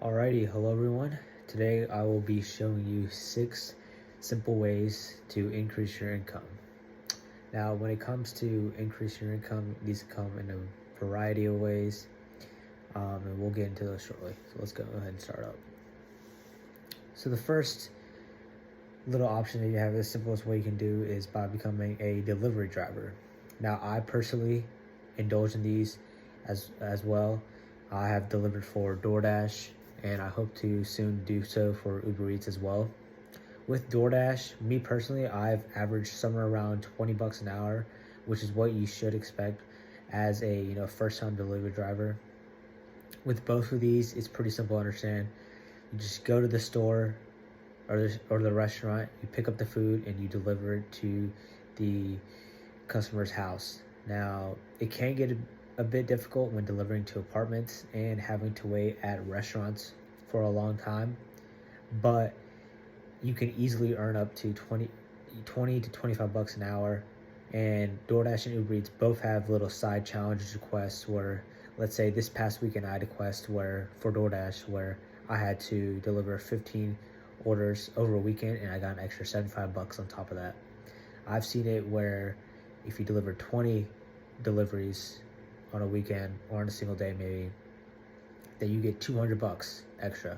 Alrighty, hello everyone. Today I will be showing you 6 simple ways to increase your income. Now, when it comes to increasing your income, these come in a variety of ways, and we'll get into those shortly. So let's go ahead and start up. So the first little option that you have, the simplest way you can do is by becoming a delivery driver. Now, I personally indulge in these as well. I have delivered for DoorDash, and I hope to soon do so for Uber Eats as well. With DoorDash, me personally, I've averaged somewhere around 20 bucks an hour, which is what you should expect as a first-time delivery driver. With both of these, it's pretty simple to understand. You just go to the store or the restaurant, you pick up the food, and you deliver it to the customer's house. Now, it can get a bit difficult when delivering to apartments and having to wait at restaurants for a long time, but you can easily earn up to 20 to 25 bucks an hour. And DoorDash and Uber Eats both have little side challenges requests where, let's say this past weekend I had a quest where for DoorDash where I had to deliver 15 orders over a weekend and I got an extra 75 bucks on top of that. I've seen it where if you deliver 20 deliveries on a weekend or on a single day maybe, then you get 200 bucks extra.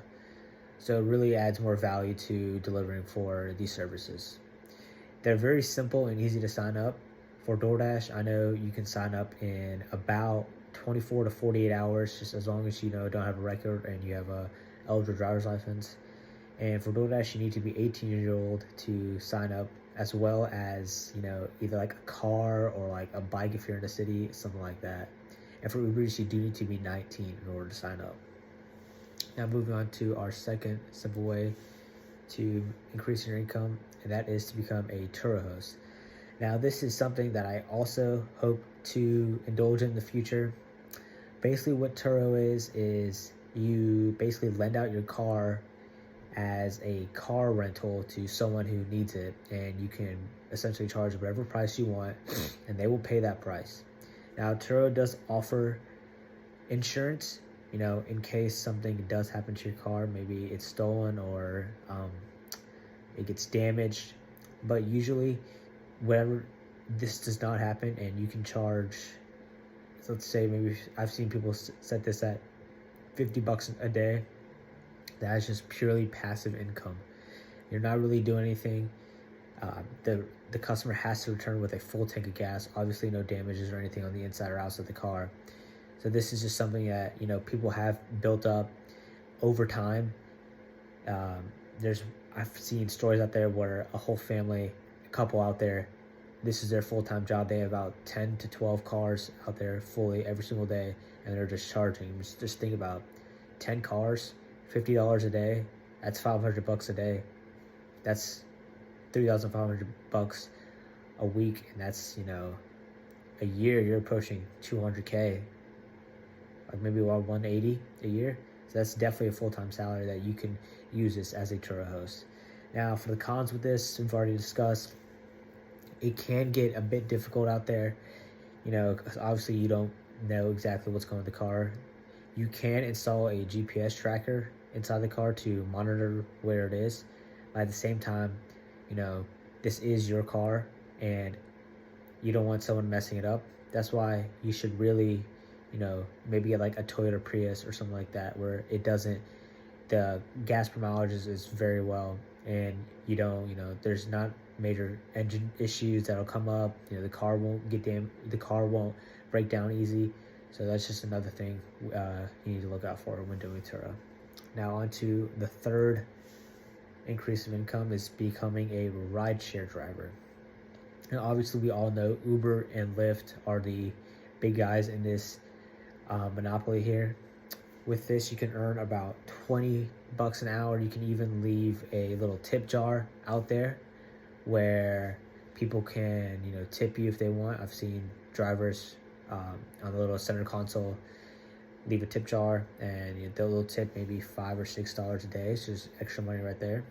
So it really adds more value to delivering for these services. They're very simple and easy to sign up. For DoorDash, I know you can sign up in about 24 to 48 hours, just as long as you don't have a record and you have a eligible driver's license. And for DoorDash, you need to be 18 years old to sign up, as well as either like a car or like a bike if you're in the city, something like that. And for Uber Eats, you do need to be 19 in order to sign up. Now moving on to our second simple way to increase your income, and that is to become a Turo host. Now this is something that I also hope to indulge in the future. Basically what Turo is you basically lend out your car as a car rental to someone who needs it, and you can essentially charge whatever price you want and they will pay that price. Now Turo does offer insurance, in case something does happen to your car, maybe it's stolen or it gets damaged. But usually, whenever this does not happen, and you can charge, so let's say maybe I've seen people set this at 50 bucks a day. That is just purely passive income. You're not really doing anything. The customer has to return with a full tank of gas. Obviously, no damages or anything on the inside or outside of the car. So this is just something that people have built up over time. I've seen stories out there where a whole family, a couple out there, this is their full-time job. They have about 10 to 12 cars out there fully every single day, and they're just charging. Just think about 10 cars, $50 a day. That's 500 bucks a day. That's 3,500 bucks a week, and that's a year you're approaching 200K. Like maybe about 180 a year. So that's definitely a full-time salary that you can use this as a Turo host. Now for the cons with this, we've already discussed, it can get a bit difficult out there. Cause obviously you don't know exactly what's going on in the car. You can install a GPS tracker inside the car to monitor where it is. But at the same time, this is your car and you don't want someone messing it up. That's why you should really maybe get like a Toyota Prius or something like that, where the gas per mileage is very well, and there's not major engine issues that'll come up. The car won't the car won't break down easy. So that's just another thing you need to look out for when doing Turo. Now on to the third increase of income is becoming a rideshare driver. And obviously we all know Uber and Lyft are the big guys in this monopoly here. With this, you can earn about 20 bucks an hour. You can even leave a little tip jar out there where people can tip you if they want. I've seen drivers on the little center console leave a tip jar, and they'll tip maybe $5 or $6 a day. So just extra money right there.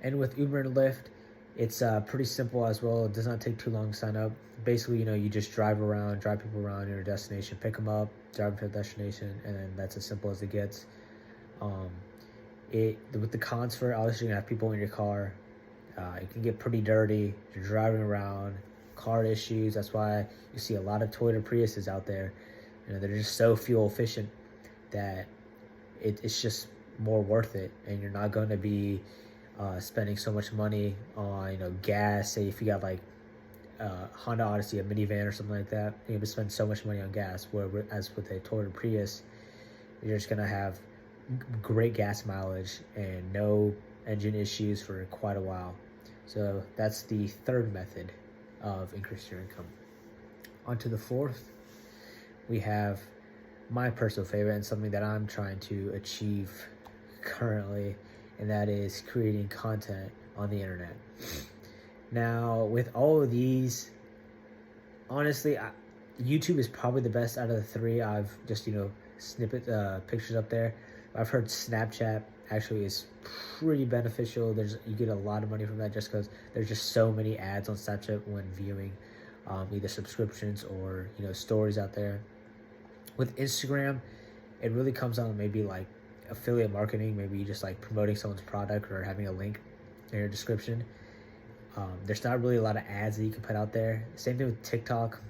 And with Uber and Lyft, it's pretty simple as well. It does not take too long to sign up. Basically, you just drive people around your destination, pick them up, drive them to the destination, and then that's as simple as it gets. With the cons for it, obviously you're gonna have people in your car. It can get pretty dirty. You're driving around, car issues. That's why you see a lot of Toyota Priuses out there. They're just so fuel efficient that it's just more worth it, and you're not going to be spending so much money on gas. Say if you got like Honda Odyssey, a minivan or something like that, you're gonna spend so much money on gas. Whereas with a Toyota Prius, you're just gonna have great gas mileage and no engine issues for quite a while. So that's the third method of increasing your income. On to the fourth, we have my personal favorite and something that I'm trying to achieve currently, and that is creating content on the internet. Now, with all of these, honestly, YouTube is probably the best out of the three. I've just, snippet pictures up there. I've heard Snapchat actually is pretty beneficial. You get a lot of money from that just because there's just so many ads on Snapchat when viewing either subscriptions or stories out there. With Instagram, it really comes on maybe like affiliate marketing. Maybe you just like promoting someone's product or having a link in your description. There's not really a lot of ads that you can put out there. Same thing with TikTok.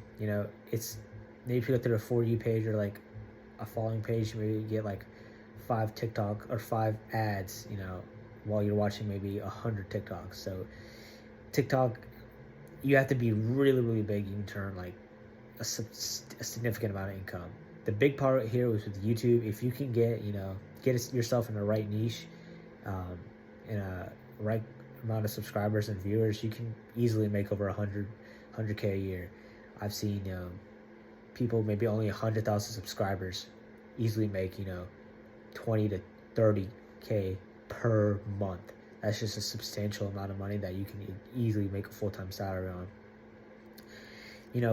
It's maybe if you go through a For You page or like a following page, maybe you get like 5 TikTok or 5 ads, while you're watching maybe 100 TikToks. So TikTok, you have to be really, really big. You can turn like a significant amount of income. The big part here was with YouTube. If you can get yourself in the right niche, in a right amount of subscribers and viewers, you can easily make over 100K a year. I've seen people maybe only 100,000 subscribers easily make 20 to 30K per month. That's just a substantial amount of money that you can easily make a full-time salary on.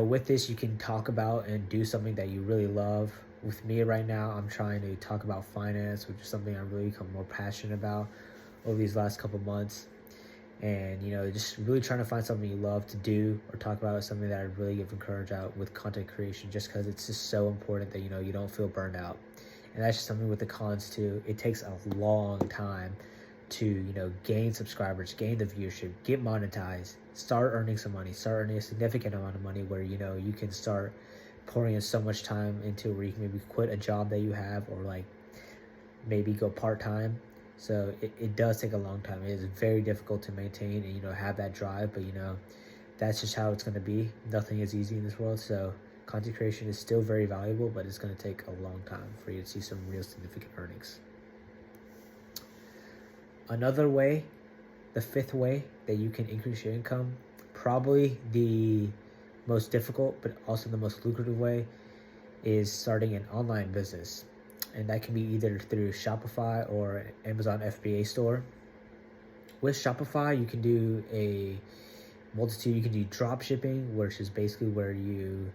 With this, you can talk about and do something that you really love. With me right now, I'm trying to talk about finance, which is something I've really become more passionate about over these last couple months. And, just really trying to find something you love to do or talk about, something that I really give encourage out with content creation, just because it's just so important that, you don't feel burned out. And that's just something with the cons too. It takes a long time to, gain subscribers, gain the viewership, get monetized, start earning some money, start earning a significant amount of money where, you can start pouring in so much time into where you can maybe quit a job that you have or like maybe go part-time. So it does take a long time. It is very difficult to maintain and, have that drive, but, that's just how it's going to be. Nothing is easy in this world. So content creation is still very valuable, but it's going to take a long time for you to see some real significant earnings. Another way, the fifth way that you can increase your income, probably the most difficult, but also the most lucrative way, is starting an online business. And that can be either through Shopify or Amazon FBA store. With Shopify, you can do a multitude. You can do drop shipping, which is basically where you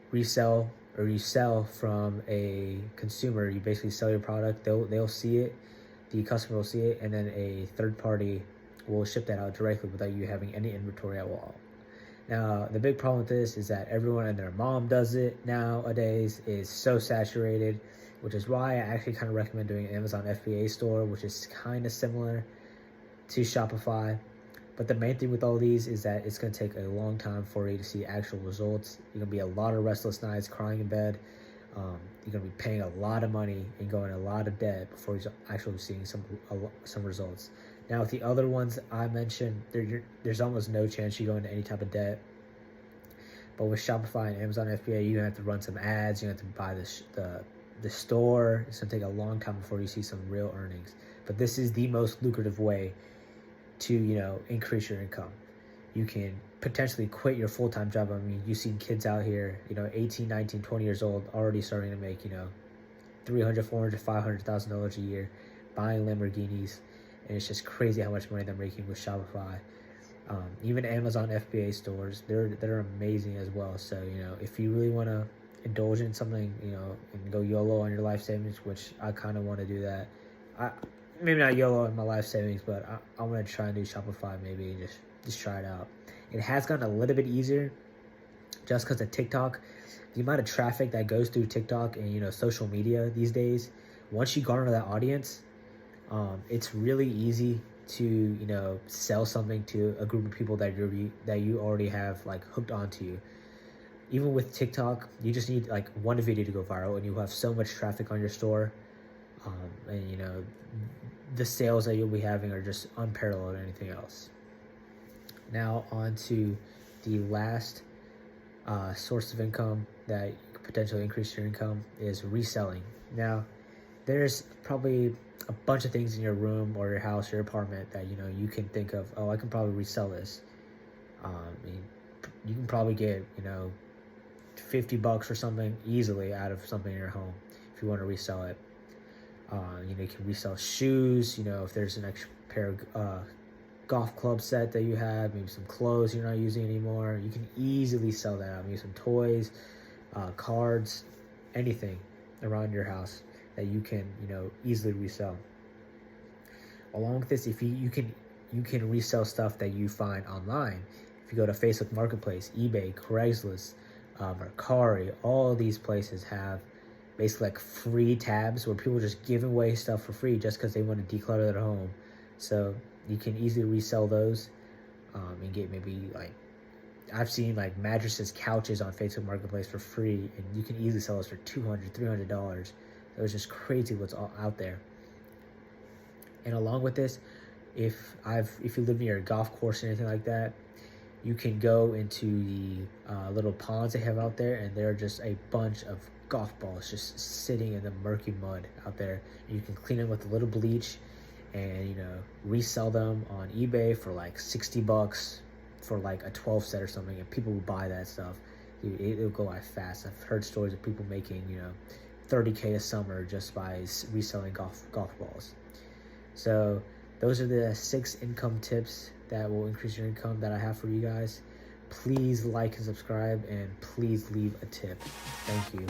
resell or you sell from a consumer. You basically sell your product. They'll see it. The customer will see it, and then a third party will ship that out directly without you having any inventory at all. Now, the big problem with this is that everyone and their mom does it nowadays. Is so saturated, which is why I actually kind of recommend doing an Amazon FBA store, which is kind of similar to Shopify. But the main thing with all these is that it's going to take a long time for you to see actual results. You're going to be a lot of restless nights, crying in bed. You're going to be paying a lot of money and going a lot of debt before you're actually seeing some results. Now, with the other ones I mentioned, there's almost no chance you go into any type of debt. But with Shopify and Amazon FBA, you have to run some ads. You have to buy the store. It's going to take a long time before you see some real earnings. But this is the most lucrative way to, increase your income. You can potentially quit your full-time job. I mean, you've seen kids out here, 18, 19, 20 years old, already starting to make, $300,000, $400,000, $500,000 a year, buying Lamborghinis. And it's just crazy how much money they're making with Shopify. Even Amazon FBA stores, they're amazing as well. So, if you really want to indulge in something, and go YOLO on your life savings, which I kind of want to do that. Maybe not YOLO in my life savings, but I want to try and do Shopify maybe and just try it out. It has gotten a little bit easier just because of TikTok. The amount of traffic that goes through TikTok and, social media these days once you garner that audience, it's really easy to, you know, sell something to a group of people that you already have like hooked onto you. Even with TikTok, you just need like one video to go viral, and you'll have so much traffic on your store, and you know, the sales that you'll be having are just unparalleled than anything else. Now on to the last source of income that could potentially increase your income is reselling. Now, there's probably a bunch of things in your room or your house, your apartment that, you know, you can think of, oh, I can probably resell this. You can probably get, you know, $50 or something easily out of something in your home if you want to resell it. You know, you can resell shoes, you know, if there's an extra pair of golf club set that you have, maybe some clothes you're not using anymore, you can easily sell that out. Maybe some toys, cards, anything around your house that you can, you know, easily resell. Along with this, if you can resell stuff that you find online. If you go to Facebook Marketplace, eBay, Craigslist, Mercari, all these places have basically like free tabs where people are just giving away stuff for free just because they want to declutter their home. So you can easily resell those, and get maybe like, I've seen like mattresses, couches on Facebook Marketplace for free, and you can easily sell those for $200, $300. It was just crazy what's all out there. And along with this, if you live near a golf course or anything like that, you can go into the little ponds they have out there, and there are just a bunch of golf balls just sitting in the murky mud out there. You can clean them with a little bleach, and, you know, resell them on eBay for like $60 for like a 12 set or something, and people will buy that stuff. Dude, it'll go by fast. I've heard stories of people making, you know, $30K a summer just by reselling golf balls. So those are the 6 income tips that will increase your income that I have for you guys. Please like and subscribe, and please leave a tip. Thank you.